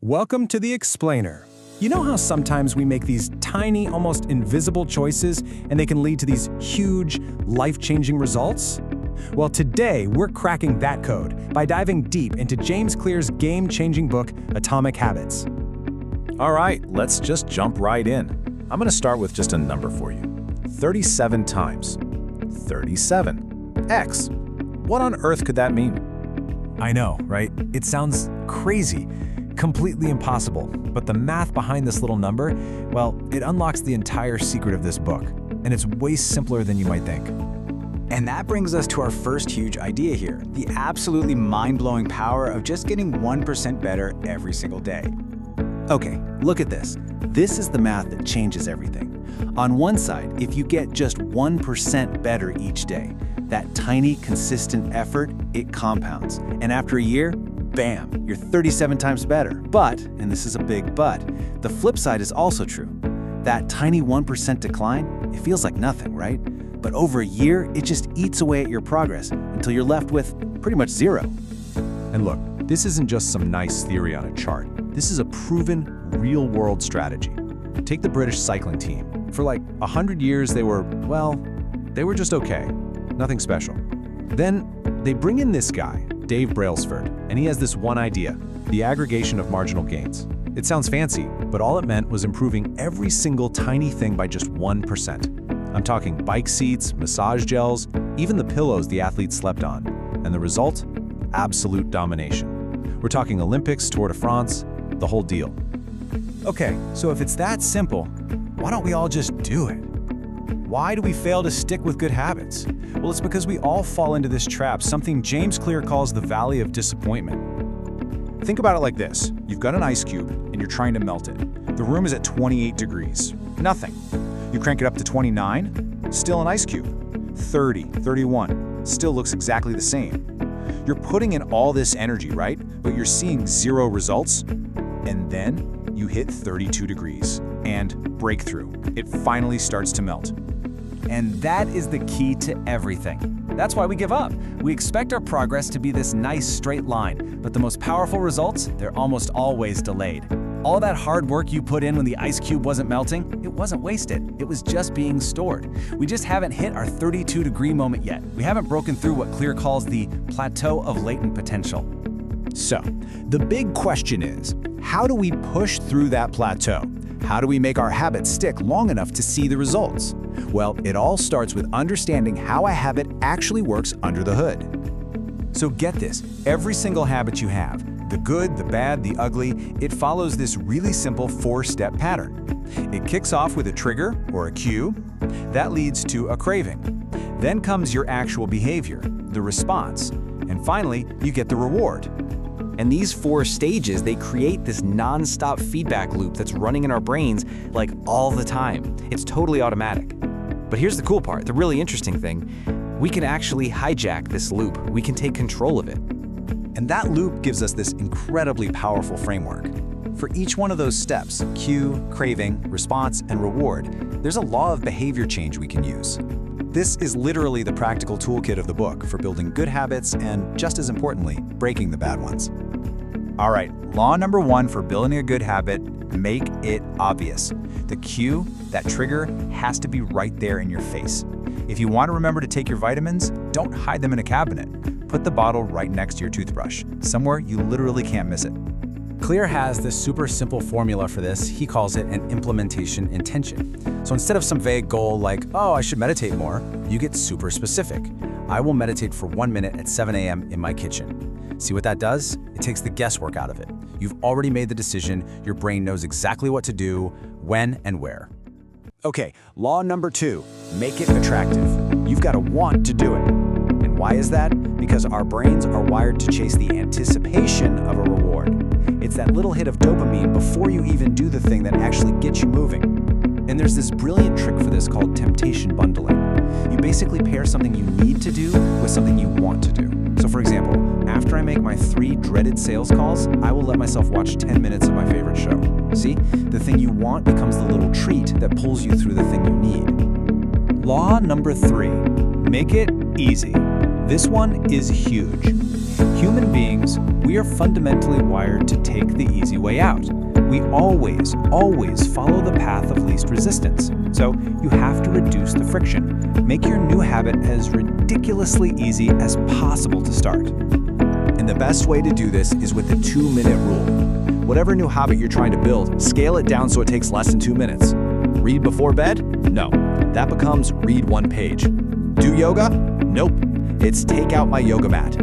Welcome to the Explainer. You know how sometimes we make these tiny, almost invisible choices and they can lead to these huge, life-changing results? Well, today we're cracking that code by diving deep into James Clear's game-changing book, Atomic Habits. All right, let's just jump right in. I'm going to start with just a number for you. 37 times 37. X. What on earth could that mean? I know, right? It sounds crazy, completely impossible, but the math behind this little number, well, it unlocks the entire secret of this book, and it's way simpler than you might think. And that brings us to our first huge idea here, the absolutely mind-blowing power of just getting 1% better every single day. Okay, look at this. This is the math that changes everything. On one side, if you get just 1% better each day, that tiny, consistent effort, it compounds. And after a year, bam, you're 37 times better. But, and this is a big but, the flip side is also true. That tiny 1% decline, it feels like nothing, right? But over a year, it just eats away at your progress until you're left with pretty much zero. And look, this isn't just some nice theory on a chart. This is a proven, real-world strategy. Take the British cycling team. For like 100 years, they were just okay. Nothing special. Then they bring in this guy, Dave Brailsford, and he has this one idea, the aggregation of marginal gains. It sounds fancy, but all it meant was improving every single tiny thing by just 1%. I'm talking bike seats, massage gels, even the pillows the athletes slept on. And the result? Absolute domination. We're talking Olympics, Tour de France, the whole deal. Okay, so if it's that simple, why don't we all just do it? Why do we fail to stick with good habits? Well, it's because we all fall into this trap, something James Clear calls the valley of disappointment. Think about it like this. You've got an ice cube and you're trying to melt it. The room is at 28 degrees. Nothing. You crank it up to 29, still an ice cube. 30, 31, still looks exactly the same. You're putting in all this energy, right? But you're seeing zero results. And then you hit 32 degrees and breakthrough. It finally starts to melt. And that is the key to everything. That's why we give up. We expect our progress to be this nice straight line, but the most powerful results, they're almost always delayed. All that hard work you put in when the ice cube wasn't melting, it wasn't wasted. It was just being stored. We just haven't hit our 32-degree moment yet. We haven't broken through what Clear calls the plateau of latent potential. So, the big question is, how do we push through that plateau? How do we make our habits stick long enough to see the results? Well, it all starts with understanding how a habit actually works under the hood. So get this, every single habit you have, the good, the bad, the ugly, it follows this really simple 4-step pattern. It kicks off with a trigger or a cue. That leads to a craving. Then comes your actual behavior, the response. And finally, you get the reward. And these 4 stages, they create this non-stop feedback loop that's running in our brains like all the time. It's totally automatic. But here's the cool part, the really interesting thing. We can actually hijack this loop. We can take control of it. And that loop gives us this incredibly powerful framework. For each one of those steps, cue, craving, response, and reward, there's a law of behavior change we can use. This is literally the practical toolkit of the book for building good habits and, just as importantly, breaking the bad ones. All right, law number 1 for building a good habit, make it obvious. The cue, that trigger, has to be right there in your face. If you want to remember to take your vitamins, don't hide them in a cabinet. Put the bottle right next to your toothbrush, somewhere you literally can't miss it. Clear has this super simple formula for this. He calls it an implementation intention. So instead of some vague goal like, oh, I should meditate more, you get super specific. I will meditate for 1 minute at 7 a.m. in my kitchen. See what that does? It takes the guesswork out of it. You've already made the decision. Your brain knows exactly what to do, when, and where. Okay, law number 2, make it attractive. You've got to want to do it. And why is that? Because our brains are wired to chase the anticipation of a reward. It's that little hit of dopamine before you even do the thing that actually gets you moving. And there's this brilliant trick for this called temptation bundling. You basically pair something you need to do with something you want to do. So for example, after I make my 3 dreaded sales calls, I will let myself watch 10 minutes of my favorite show. See? The thing you want becomes the little treat that pulls you through the thing you need. Law number 3, make it easy. This one is huge. Human beings, we are fundamentally wired to take the easy way out. We always follow the path of least resistance. So you have to reduce the friction. Make your new habit as ridiculously easy as possible to start. And the best way to do this is with the 2-minute rule. Whatever new habit you're trying to build, scale it down so it takes less than 2 minutes. Read before bed? No. That becomes read 1 page. Do yoga? Nope. It's take out my yoga mat.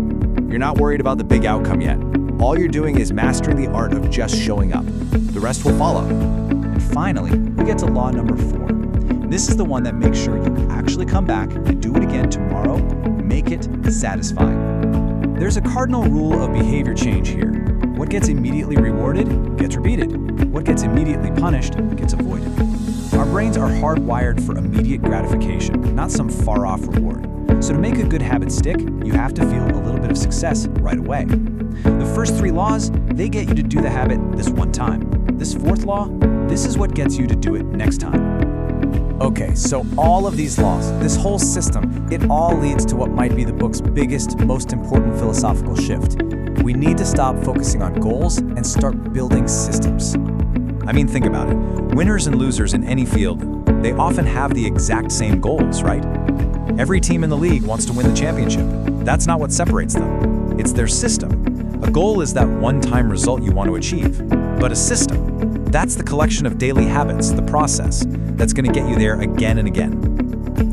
You're not worried about the big outcome yet. All you're doing is mastering the art of just showing up. The rest will follow. And finally, we get to law number 4. This is the one that makes sure you actually come back and do it again tomorrow. Make it satisfying. There's a cardinal rule of behavior change here. What gets immediately rewarded gets repeated. What gets immediately punished gets avoided. Our brains are hardwired for immediate gratification, not some far-off reward. So to make a good habit stick, you have to feel a little bit of success right away. The first 3 laws, they get you to do the habit this one time. This 4th law, this is what gets you to do it next time. Okay, so all of these laws, this whole system, it all leads to what might be the book's biggest, most important philosophical shift. We need to stop focusing on goals and start building systems. I mean, think about it. Winners and losers in any field, they often have the exact same goals, right? Every team in the league wants to win the championship. That's not what separates them. It's their system. A goal is that one-time result you want to achieve. But a system, that's the collection of daily habits, the process, that's going to get you there again and again.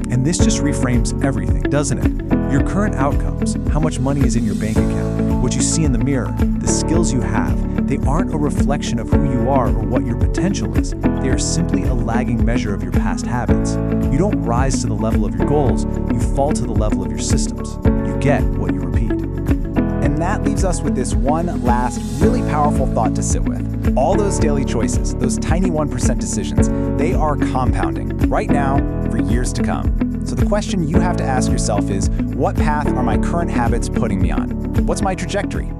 And this just reframes everything, doesn't it? Your current outcomes, how much money is in your bank account, what you see in the mirror, the skills you have, they aren't a reflection of who you are or what your potential is. They are simply a lagging measure of your past habits. You don't rise to the level of your goals, you fall to the level of your systems. You get what you repeat. And that leaves us with this one last, really powerful thought to sit with. All those daily choices, those tiny 1% decisions, they are compounding right now for years to come. So the question you have to ask yourself is, what path are my current habits putting me on? What's my trajectory?